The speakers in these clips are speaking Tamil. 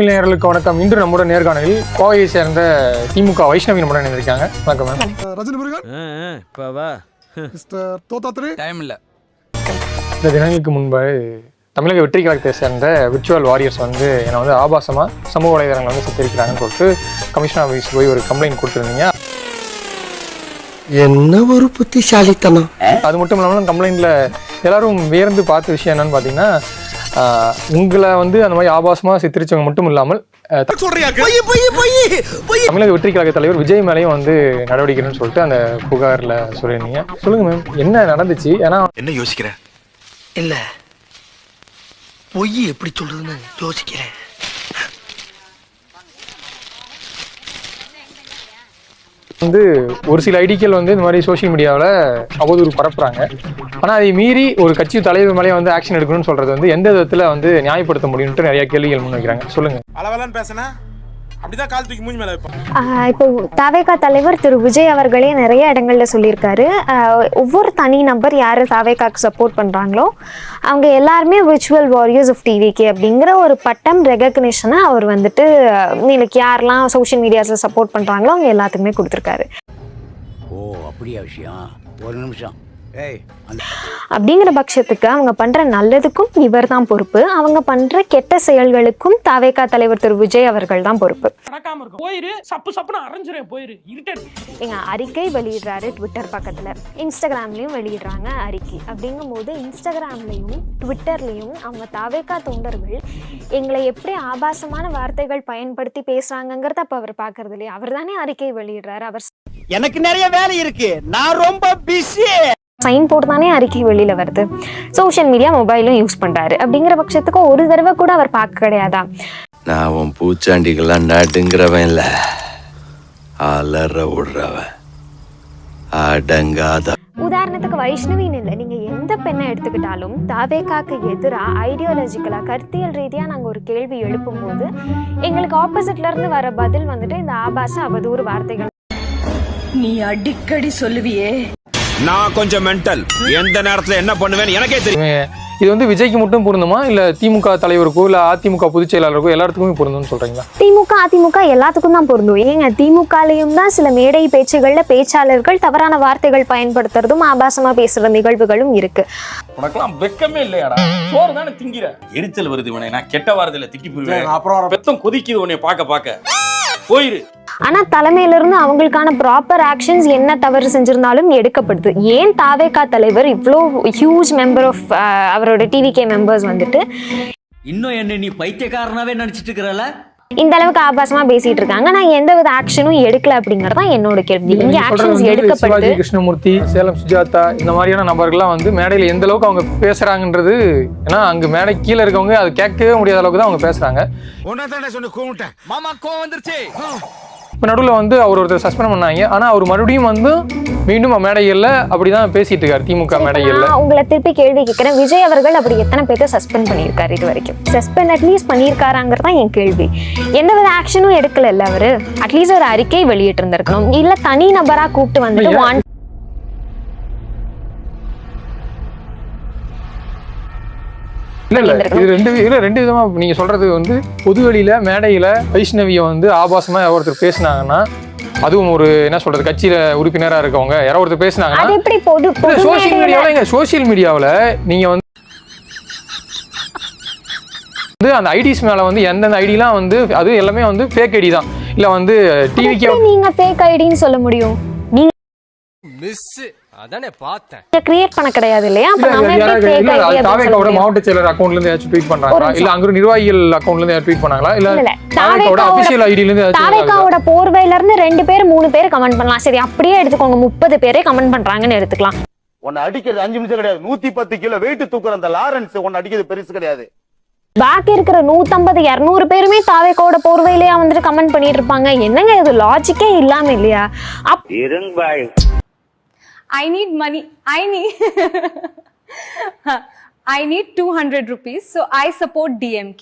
நேயர்களுக்கு வணக்கம். இன்று நம்முடைய நேர்காணலில் கோவையை சேர்ந்த திமுக வைஷ்ணவி நம்முடன் இணைந்திருக்காங்க. வணக்கம் மேம். ரஜினி முருகன் டைம் இல்ல. இந்த தினங்களுக்கு முன்பு தமிழக வெற்றி கழகத்தை சேர்ந்த விர்ச்சுவல் வாரியர்ஸ் வந்து என்னை வந்து ஆபாசமா சமூக வலைதளங்கள் வந்து சித்தரிக்கிறாங்கன்னு சொல்லிட்டு கமிஷனர் ஆஃபீஸ் போய் ஒரு கம்ப்ளைண்ட் கொடுத்துருந்தீங்க. என்ன ஒரு புத்திசாலித்தனம். அது மட்டும் இல்லாமல் கம்ப்ளைண்ட்ல எல்லாரும் வியர்ந்து பார்த்த விஷயம் என்னன்னு பார்த்தீங்கன்னா, உங்களை வந்து அந்த மாதிரி ஆபாசமா சித்தரிச்சவங்க மட்டும் இல்லாமல் தமிழக வெற்றி கழக தலைவர் விஜய் மேலையும் வந்து நடவடிக்கைன்னு சொல்லிட்டு அந்த புகார்ல சொல்லியிருந்தீங்க. சொல்லுங்க மேம், என்ன நடந்துச்சு? ஏன்னா என்ன யோசிக்கிறேன் இல்ல பொய் எப்படி சொல்றதுன்னு யோசிக்கிறேன். வந்து ஒரு சில ஐடிக்கள் வந்து இந்த மாதிரி சோஷியல் மீடியாவில் அவதூறு பரப்புறாங்க. ஆனால் அதை மீறி ஒரு கட்சி தலைவர் மேலே வந்து ஆக்ஷன் எடுக்கணும்னு சொல்றது வந்து எந்த விதத்தில் வந்து நியாயப்படுத்த முடியும்ட்டு நிறைய கேள்விகள் முன் வைக்கிறாங்க. சொல்லுங்க. அளவெல்லாம் பேசினா அப்படிதான் கால் தூக்கி மூஞ்சி மேல வைப்பாங்க. இப்போ தாவேகா தலைவர் திரு விஜய் அவர்களே நிறைய இடங்கள்ல சொல்லியிருக்காரு, ஒவ்வொரு தனி நபர் யார் தாவேகாக்கு சப்போர்ட் பண்றாங்களோ அவங்க எல்லாருமே விர்ச்சுவல் வாரியர்ஸ் ஆஃப் டிவிகே அப்படிங்கிற ஒரு பட்டம் ரெகக்னிஷனை அவர் வந்துட்டு இன்னைக்கு யாரெல்லாம் சோஷியல் மீடியாஸில் சப்போர்ட் பண்றாங்களோ அவங்க எல்லாத்துக்குமே கொடுத்துருக்காரு. ஓ அப்படியா விஷயம்? ஒரு நிமிஷம். அப்படிங்கிற பட்சத்துக்கு அவங்க பண்ற நல்லதுக்கும் இவர் தான் பொறுப்பு, அவங்க பண்ற கெட்ட செயல்களுக்கும் தாவேகா தலைவர் திரு விஜய் அவர்கள் தான் பொறுப்பு. எங்க அறிக்கை வெளியிடுறாரு ட்விட்டர் பக்கத்துல, இன்ஸ்டாகிராம்லயும் வெளியிடுறாங்க அறிக்கை. அப்படிங்கும் போது இன்ஸ்டாகிராம்லயும் ட்விட்டர்லயும் அவங்க தாவேகா தொண்டர்கள் எங்களை எப்படி ஆபாசமான வார்த்தைகள் பயன்படுத்தி பேசுறாங்கிறத அப்ப அவர் பாக்குறது இல்லையா? அவர் தானே அறிக்கை வெளியிடுறாரு. அவர் எனக்கு நிறைய வேலை இருக்கு, நான் ரொம்ப பிஸி. சைன் போட்டு தானே அறிக்கை வெளியில வருது. சோஷியல் மீடியா மொபைலும் யூஸ் பண்றாரு. அப்படிங்கிற பட்சத்துக்கு ஒரு தடவை கூட அவர் பார்க்க கிடையாதா? நான் உன் பூச்சாண்டிகள்லாம் நாட்டுங்கிறவன் இல்ல, அலற விடுறவன், அடங்காத. உதாரணத்துக்கு வைஷ்ணவின்னு இல்லை, நீங்க எந்த பெண்ணை எடுத்துக்கிட்டாலும் தாவேகாக்கு எதிராக ஐடியாலஜிக்கலா கருத்தியல் ரீதியா நாங்க ஒரு கேள்வி எழுப்பும் போது எங்களுக்கு ஆப்போசிட்ல இருந்து வர பதில் வந்துட்டு இந்த ஆபாச அவதூறு வார்த்தைகள். நீ அடிக்கடி சொல்லுவியே, நான் கொஞ்சம் மென்டல், எந்த நேரத்துல என்ன பண்ணுவேன்னு எனக்கே தெரியும். இது வந்து விஜய்க்கு மட்டும் பொருந்துமா, இல்ல திமுக தலைவருக்கோ இல்ல அதிமுக பொதுச் செயலாளருக்கோ எல்லாத்துக்குமே பொருந்தும்னு சொல்றீங்களா? திமுக அதிமுக எல்லாத்துக்கும் தான் பொருந்தும். ஏங்க திமுகலையும் தான் சில மேடை பேச்சுகள்ல பேச்சாளர்கள் தவறான வார்த்தைகள் பயன்படுத்துறதும் ஆபாசமா பேசுற நிகழ்வுகளும் இருக்கு. உனக்கெல்லாம் வெக்கமே இல்லையாடா? சோறு தானே திங்கிற. எரிச்சல் வருது உனே, நான் கெட்ட வார்த்தையில திக்கி போயிடுவேன். அப்புறம் பெத்தம் கொதிக்குது உன்னை பார்க்க போயிரு. ஆனா தலைமையில இருந்து அவங்களுக்கான ப்ராப்பர் ஆக்ஷன்ஸ் என்ன தவறு செஞ்சிருந்தாலும் எடுக்கப்படுது. ஏன் தாவேகா தலைவர் இவ்வளோ ஹியூஜ் மெம்பர் ஆஃப் அவரோட டிவிகே மெம்பர்ஸ் வந்துட்டு இன்னும் என்ன நீ பைத்தியக்காரனாவே நினைச்சிட்டு இருக்கிறல? இந்த அளவுக்கு ஆபாசமா பேசிட்டு இருக்காங்க, நான் எந்த வித ஆக்ஷனும் எடுக்கல அப்படிங்கறதான் என்னோட கேள்வி. இங்க ஆக்ஷன்ஸ் எடுக்கப்படுது. கிருஷ்ணமூர்த்தி, சேலம் சுஜாதா இந்த மாதிரியான நபர்கள்லாம் வந்து மேடையில எந்த அளவுக்கு அவங்க பேசுறாங்கன்றது, ஏன்னா அங்க மேடை கீழே இருக்கவங்க அது கேட்கவே முடியாத அளவுக்கு தான் அவங்க பேசுறாங்க. உன்னதானே சொன்ன கூமிட்டேன் மாமா, கோவம் வந்துருச்சு. இப்போ நடுவில் வந்து அவர் ஒருத்தர் சஸ்பெண்ட் பண்ணாங்க, ஆனால் அவர் மறுபடியும் வந்து மீண்டும் மேடைகளில் அப்படிதான் பேசிட்டு இருக்காரு திமுக மேடைகளில். உங்களை திருப்பி கேள்வி கேட்கிறேன், விஜய் அவர்கள் அப்படி எத்தனை பேர்த்த சஸ்பெண்ட் பண்ணியிருக்காரு இது வரைக்கும்? சஸ்பெண்ட் அட்லீஸ்ட் பண்ணியிருக்காராங்கிறதான் என் கேள்வி. எந்த வித ஆக்ஷனும் எடுக்கல இல்ல அவரு? அட்லீஸ்ட் ஒரு அறிக்கை வெளியிட்டு இருந்திருக்கணும், இல்ல தனி நபரா கூப்பிட்டு வந்துட்டு இது ரெண்டு விதமா நீங்க சொல்றது வந்து பொதுவெளியில மேடையில வைஷ்ணவியை வந்து ஆபாசமா ஒருத்தர் பேசினாங்கன்னா, அதுவும் ஒரு என்ன சொல்றது கட்சியில உறுப்பினரா இருக்கவங்க யாரோ ஒருத்தர் பேசினாங்கன்னா, சோசியல் மீடியாவில் நீங்க வந்து அந்த ஐடிஸ் மேல வந்து எந்தெந்த ஐடிலாம் வந்து அது எல்லாமே வந்து ஃபேக் ஐடி தான், இல்ல வந்து டிவிக்கு நீங்க ஃபேக் ஐடின்னு சொல்ல முடியும்? நீங்க மிஸ் அதானே பார்த்தேன், கிரியேட் பண்ண கிடையாது இல்லையா? அப்ப நம்ம எப்படி ஃபேக் ஐடி? தாவேகாவோட மாவட்ட செயலர் அக்கவுண்ட்ல இருந்து ஏதாச்சும் ட்வீட் பண்றாங்களா, இல்ல அங்க நிர்வாகிகள் அக்கவுண்ட்ல இருந்து ட்வீட் பண்ணாங்களா, இல்ல தாவேகாவோட அபிஷியல் ஐடில இருந்து? தாவேகாவோட போர்வையில இருந்து 2 பேர் 3 பேர் கமெண்ட் பண்ணலாம். சரி அப்படியே எடுத்துக்கோங்க, 30 பேரே கமெண்ட் பண்றாங்கன்னு எடுத்துக்கலாம். உன்னை அடிக்கிறது 5 நிமிஷம் கிடையாது, 110 கிலோ வெயிட் தூக்குற அந்த லாரன்ஸ் உன்னை அடிக்கிறது பெருசு கிடையாது. பாக்கி இருக்கிற 150 200 பேருமே தாவேகாவோட போர்வையிலேயே வந்துட்டு கமெண்ட் பண்ணிட்டு இருப்பாங்க. என்னங்க இது லாஜிக்கே இல்லாம இல்லையா? I need money. I need 200 rupees, so I support DMK.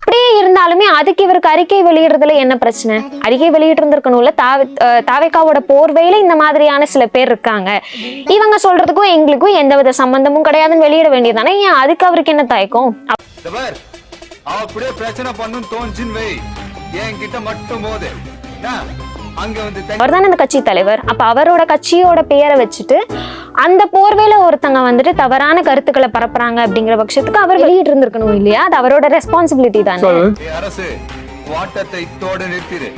அப்படியே இருந்தாலும் இருந்தாலுமே அதுக்கு இவருக்கு அறிக்கை வெளியிடுறதுல என்ன பிரச்சனை? அறிக்கை வெளியிட்டு இருந்திருக்கணும்ல. தாவேக்காவோட போர்வையில இந்த மாதிரியான சில பேர் இருக்காங்க, இவங்க சொல்றதுக்கும் எங்களுக்கும் எந்தவித சம்பந்தமும் கிடையாதுன்னு வெளியிட வேண்டியதானே. ஏன் அதுக்கு அவருக்கு என்ன தயக்கம்? அப்படியே பிரச்சனை பண்ணும் தோன்றின் வை, என்கிட்ட மட்டும் போது அவர் தானே அந்த கட்சி தலைவர். அப்ப அவரோட கட்சியோட பெயரை வச்சுட்டு அந்த போர்வையில ஒருத்தங்க வந்துட்டு தவறான கருத்துக்களை பரப்புறாங்க அப்படிங்கிற பட்சத்துக்கு அவர் வெளியிட்டு இருந்திருக்கணும் இல்லையா? அது அவரோட ரெஸ்பான்சிபிலிட்டி தானே. அரசு வாட்டத்தை தோட நிறுத்திடு.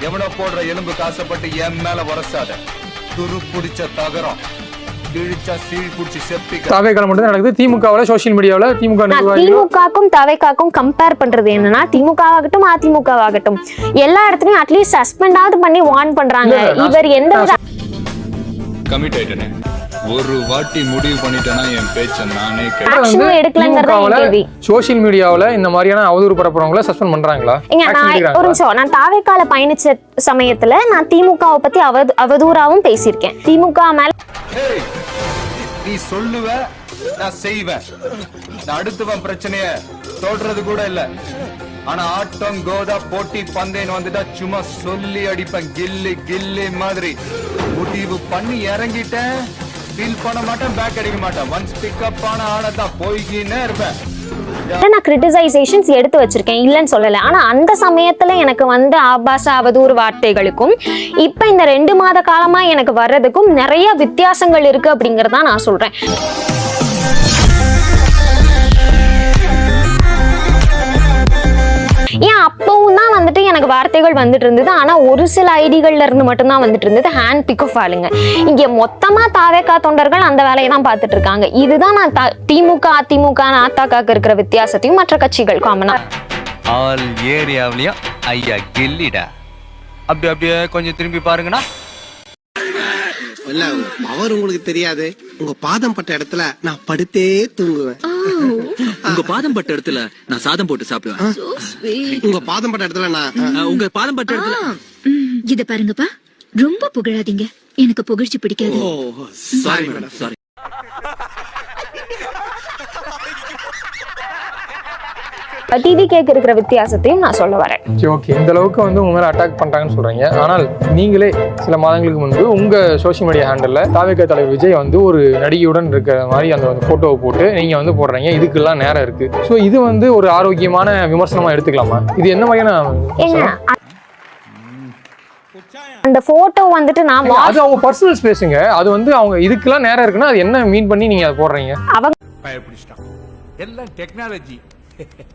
எவனோ போடுற எலும்பு காசப்பட்டு என் மேல வரசாத. துரு புடிச்ச தகரம் தாவேக்கால மட்டும் நடக்குது. திமுகவுல சோசியல் மீடியாவுல திமுகக்கும் தாவேக்காக்கும் கம்பேர் பண்றது என்னன்னா, திமுக ஆகட்டும் அதிமுக ஆகட்டும் எல்லா இடத்துலயும் அட்லீஸ்ட் சஸ்பெண்டாவது பண்ணி வார்ன் பண்றாங்க. இவர் எந்த கமிட் ஆயிட்டேனே, ஒரு வாட்டி முடிவு பண்ணிட்டேன்னா என் பேச்ச நானே எடுக்கலங்கிறது. சோசியல் மீடியாவுல இந்த மாதிரியான அவதூறு பரப்புறவங்கள சஸ்பெண்ட் பண்றாங்களா? ஒரு நிமிஷம், நான் தாவேக்கால பயணிச்ச சமயத்துல நான் திமுகவை பத்தி அவதூறாவும் பேசியிருக்கேன். திமுக மேல நீ சொல்லுவ, நான் செய்வேன். நான் அடுத்தவன் பிரச்சனைய சொல்றது கூட இல்ல. ஆனா ஆட்டம் கோதா போட்டி பந்தேன்னு வந்துட்டா சும்மா சொல்லி அடிப்பேன். கில்லி கில்லி மாதிரி முடிவு பண்ணி இறங்கிட்டேன். ஃபீல் பண்ண மாட்டேன், பேக் அடிக்க மாட்டேன். ஒன்ஸ் பிக்கப் ஆன ஆனதான் போய்கினே இருப்பேன். நான் கிரிட்டிசைசேஷன்ஸ் எடுத்து வச்சிருக்கேன், இல்லைன்னு சொல்லல. ஆனா அந்த சமயத்துல எனக்கு வந்து ஆபாச அவதூறு வார்த்தைகளுக்கும் இப்ப இந்த 2 மாத காலமா எனக்கு வர்றதுக்கும் நிறைய வித்தியாசங்கள் இருக்கு அப்படிங்கறத நான் சொல்றேன். ஏன் அப்பவும் தான் வந்துட்டு எனக்கு வார்த்தைகள் வந்துட்டு இருந்தது. ஆனா ஒரு சில ஐடிகள்ல இருந்து மட்டும்தான் வந்துட்டு இருந்தது. ஹேண்ட் பிக் ஆஃப் ஆளுங்க இங்க மொத்தமா தாவேக்கா தொண்டர்கள் அந்த வேலையை தான் பார்த்துட்டு இருக்காங்க. இதுதான் நான் திமுக அதிமுக நாத்தாக்காக்கு இருக்கிற வித்தியாசத்தையும் மற்ற கட்சிகள் காமனா ஆல் ஏரியாவிலயும் ஐயா கில்லிடா. அப்படியே கொஞ்சம் திரும்பி பாருங்கண்ணா. இல்ல அவர் உங்களுக்கு தெரியாது, உங்க பாதம் பட்ட இடத்துல நான் படுத்தே தூங்குவேன். உங்க பாதம் பட்ட இடத்துல நான் சாதம் போட்டு சாப்பிடுவேன். உங்க பாதம் பட்ட இடத்துல நான் உங்க பாதம் பட்ட இடத்துல இத பாருங்கப்பா, ரொம்ப புகழாதீங்க, எனக்கு புகழ்ச்சி பிடிக்காது. Sorry madam, sorry. TV cake இருக்கிற வித்தியாசத்தையும் நான் சொல்ல வரேன். ஓகே, இந்த அளவுக்கு வந்து உங்க மேல அட்டாக் பண்றாங்கன்னு சொல்றீங்க. ஆனால் நீங்களே சில மாதங்களுக்கு முன்பு உங்க சோசியல் மீடியா ஹேண்டல்ல தாவேக்கா தலைவர் விஜய் வந்து ஒரு நடிகையுடன் இருக்கிற மாதிரி அந்த போட்டோவை போட்டு நீங்க வந்து போடுறீங்க. இதுக்கெல்லாம் நேரம் இருக்கு. ஸோ இது வந்து ஒரு ஆரோக்கியமான விமர்சனமா எடுத்துக்கலாமா? இது என்ன மாதிரியான அந்த போட்டோ வந்துட்டு நான் அது அவங்க பர்சனல் ஸ்பேஸுங்க. அது வந்து அவங்க இதுக்கெல்லாம் நேரம் இருக்குன்னா அது என்ன மீன் பண்ணி நீங்க அதை போடுறீங்க? அவங்க எல்லாம் டெக்னாலஜி.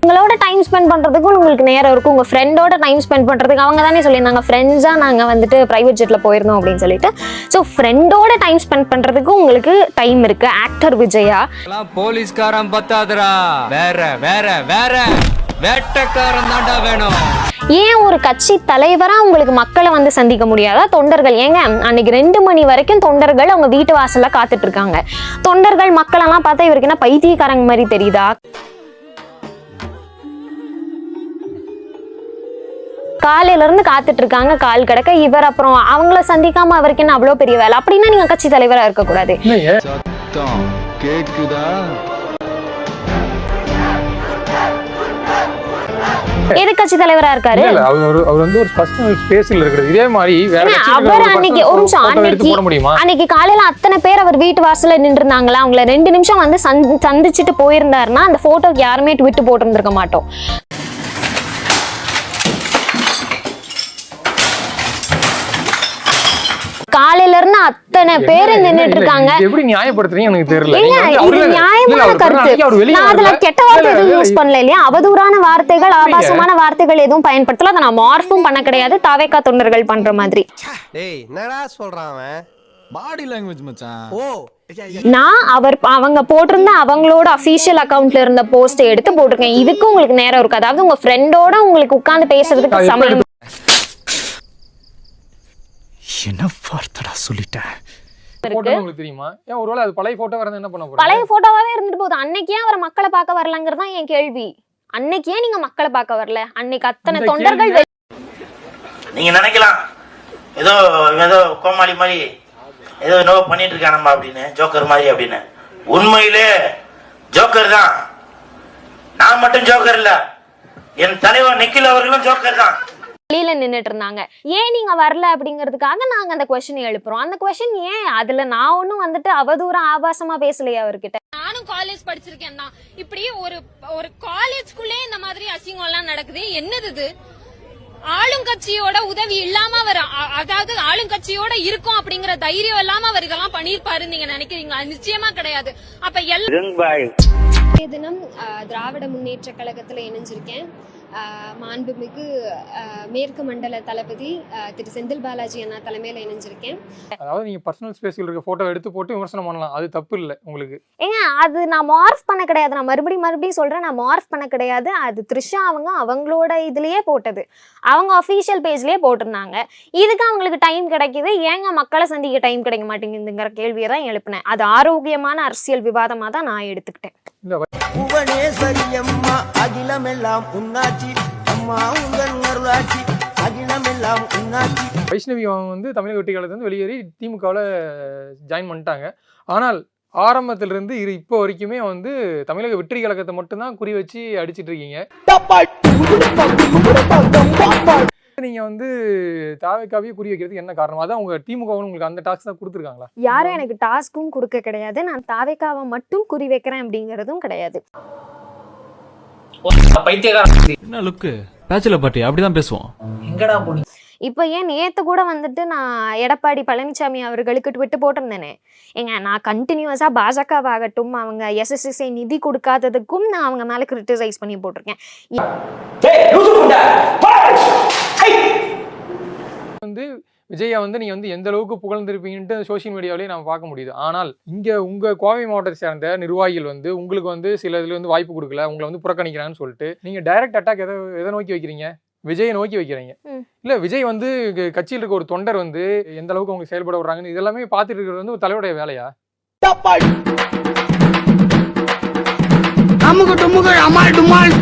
உங்களோட டைம் ஸ்பெண்ட் பண்றதுக்கும் உங்களுக்கு நேரம் இருக்கும். உங்க ஃப்ரெண்டோட டைம் ஸ்பெண்ட் பண்றதுக்கு அவங்க தானே சொல்லியிருந்தாங்க ஃப்ரெண்ட்ஸா நாங்க வந்துட்டு பிரைவேட் ஜெட்ல போயிருந்தோம் அப்படின்னு சொல்லிட்டு. ஸோ ஃப்ரெண்டோட டைம் ஸ்பெண்ட் பண்றதுக்கு உங்களுக்கு டைம் இருக்கு. ஆக்டர் விஜயா போலீஸ்காரன் பத்தாதரா, வேற வேற வேற வேட்டக்காரன் தாண்டா வேணும். ஏன் ஒரு கட்சி தலைவரா உங்களுக்கு மக்களை வந்து சந்திக்க முடியாதா? தொண்டர்கள் ஏங்க அன்னைக்கு 2 மணி வரைக்கும் தொண்டர்கள் அவங்க வீட்டு வாசல்ல காத்துட்டு இருக்காங்க. தொண்டர்கள் மக்கள் எல்லாம் பார்த்தா இவருக்கு என்ன பைத்தியக்காரங்க மாதிரி தெரியுதா? காலையில இருந்து காத்துட்டு இருக்காங்க கால் கிடக்க. இவர் அப்புறம் அவங்கள சந்திக்காம அவருக்கு என்ன அவ்வளவு பெரிய வேலை? அப்படின்னா நீங்க கட்சி தலைவரா இருக்க கூடாது. எது கட்சி தலைவரா இருக்காரு? அவர் வந்து ஒரு பர்சனல் ஸ்பேஸ்ல இருக்குது. இதே மாதிரி வேற அவர் அன்னைக்கு ஒரு நிமிஷம் அன்னைக்கு காலையில அத்தனை பேர் அவர் வீட்டு வாசல்ல நின்று இருந்தாங்களா? அவங்கள 2 நிமிஷம் வந்து சந்திச்சுட்டு போயிருந்தாருன்னா அந்த போட்டோக்கு யாருமே ட்விட் போட்டு இருந்திருக்க மாட்டோம். காலையில இருந்து அத்தனை பேர் நின்னுட்டு இருக்காங்க. எப்படி நியாயப்படுத்துறீங்க எனக்கு தெரியல. இது நியாயமான கருத்து. நான் அதுல கெட்ட வார்த்தை எதுவும் யூஸ் பண்ணல இல்லையா? அவதூறான வார்த்தைகள் ஆபாசமான வார்த்தைகள் எதுவும் பயன்படுத்தல. அதை நான் மார்ஃபும் பண்ண கிடையாது. தாவேக்கா தொண்டர்கள் பண்ற மாதிரி. டேய் என்னடா சொல்றான் அவன்? பாடி லாங்குவேஜ் மச்சான். ஓ நான் அவங்க போட்டிருந்த அவங்களோட அபிஷியல் அக்கவுண்ட்ல இருந்த போஸ்ட் எடுத்து போட்டிருக்கேன். இதுக்கு உங்களுக்கு நேரம் இருக்கு. அதாவது உங்க ஃப்ரெண்டோட உங்களுக்கு உட்கார்ந்து பேசுறதுக்கு சமயம். என்ன வார்த்தைடா சொல்லிட்டேன். உங்களுக்கு தெரியுமா? ஏன் ஒருவேளை அது பழைய போட்டோ வரது என்ன பண்ண போறீங்க? பழைய போட்டோவாவே இருந்துட்டு போகுது. அன்னைக்கே அவர் மக்களை பார்க்க வரலங்கிறது தான் என் கேள்வி. அன்னைக்கே நீங்க மக்களை பார்க்க வரல. அன்னைக்கு அத்தனை தொண்டர்கள் நீங்க நினைக்கலாம் ஏதோ ஏதோ கோமாளி மாதிரி ஏதோ என்னவோ பண்ணிட்டு இருக்கானம்மா அப்படின்னு, ஜோக்கர் மாதிரி அப்படின்னு. உண்மையிலே ஜோக்கர் தான். நான் மட்டும் ஜோக்கர் இல்ல, என் தலைவர் நிக்கில் அவர்களும் ஜோக்கர் தான். வெளியில நின்னுட்டு இருந்தாங்க. ஏன் நீங்க வரல அப்படிங்கிறதுக்காக நாங்க அந்த கொஸ்டின் எழுப்புறோம். அந்த கொஸ்டின் ஏன்? அதுல நான் ஒன்னும் வந்துட்டு அவதூறம் ஆபாசமா பேசலையே அவர்கிட்ட. நானும் காலேஜ் படிச்சிருக்கேன் தான். இப்படி ஒரு காலேஜ்குள்ளே இந்த மாதிரி அசிங்கம் எல்லாம் நடக்குது. என்னது இது? ஆளுங்கட்சியோட உதவி இல்லாம அவர், அதாவது ஆளுங்கட்சியோட இருக்கும் அப்படிங்கிற தைரியம் இல்லாம அவர் இதெல்லாம் பண்ணிருப்பாரு நீங்க நினைக்கிறீங்களா? நிச்சயமா கிடையாது. அப்ப தினம் திராவிட முன்னேற்ற கழகத்துல இணைஞ்சிருக்கேன். மாண்புமிகு மேற்கு மண்டல தளபதி திரு செந்தில் பாலாஜி அண்ணா தலைமையில இணைஞ்சிருக்கேன். அதாவது நீங்க பர்சனல் ஸ்பேஸ்ல இருக்க போட்டோ எடுத்து போட்டு விமர்சனம் பண்ணலாம், அது தப்பு இல்லை உங்களுக்கு. ஏங்க அது நான் மார்ஃப் பண்ண கிடையாது. நான் மறுபடியும் சொல்றேன், நான் மார்ஃப் பண்ண கிடையாது. அது த்ரிஷா அவங்களோட இதுலயே போட்டது, அவங்க அஃபீஷியல் பேஜ்லயே போட்டிருந்தாங்க. இதுக்கு அவங்களுக்கு டைம் கிடைக்குது, ஏங்க மக்களை சந்திக்க டைம் கிடைக்க மாட்டேங்குதுங்கிற கேள்வியை தான் எழுப்பினேன். அது ஆரோக்கியமான அரசியல் விவாதமா தான் நான் எடுத்துக்கிட்டேன். வைஷ்ணவி வந்து தமிழக வெற்றி கழகத்துல இருந்து வெளியேறி திமுகவில் ஜாயின் பண்ணிட்டாங்க. ஆனால் ஆரம்பத்திலிருந்து இப்போ வரைக்குமே வந்து தமிழக வெற்றி கழகத்தை மட்டும்தான் குறி வச்சு அடிச்சிட்டு இருக்கீங்க. நீங்க வந்து தாவேக்காவே குறி வைக்கிறதுக்கு என்ன காரணம்? அதான் உங்க திமுக உங்களுக்கு அந்த டாஸ்க் தான் கொடுத்துருக்காங்களா? யாரும் எனக்கு டாஸ்க்கும் கொடுக்க கிடையாது. நான் தாவேக்காவை மட்டும் குறி வைக்கிறேன் அப்படிங்கிறதும் கிடையாது. என்ன லுக்கு பேச்சுலர் பார்ட்டி அப்படிதான் பேசுவோம். எங்கடா போனி? இப்போ ஏன் நேற்று கூட வந்துட்டு நான் எடப்பாடி பழனிசாமி அவர்களுக்கு விட்டு போட்டிருந்தேனே, ஏங்க நான் கண்டினியூஸாக பாஜகவாகட்டும் அவங்க SSSI நிதி கொடுக்காததுக்கும் நான் அவங்க மேலே கிரிட்டிசைஸ் பண்ணி போட்டிருக்கேன். வந்து விஜயா வந்து நீங்க வந்து எந்த அளவுக்கு புகழ்ந்திருப்பீங்கன்ட்டு சோசியல் மீடியாவிலேயே நம்ம பார்க்க முடியுது. ஆனால் இங்க உங்க கோவை மாவட்டத்தை சேர்ந்த நிர்வாகிகள் வந்து உங்களுக்கு வந்து சில இதுல வந்து வாய்ப்பு கொடுக்கல, உங்களை வந்து புறக்கணிக்கிறான்னு சொல்லிட்டு நீங்க டைரக்ட் அட்டாக் எதை நோக்கி வைக்கிறீங்க? விஜயை நோக்கி வைக்கிறீங்க. இல்ல விஜய் வந்து கட்சியில் இருக்க ஒரு தொண்டர் வந்து எந்த அளவுக்கு அவங்க செயல்பட விடுறாங்கன்னு இதெல்லாமே பார்த்துட்டு இருக்கிறது வந்து ஒரு தலைவருடைய வேலையா? அமுகு டுமுகு அமால் டுமால்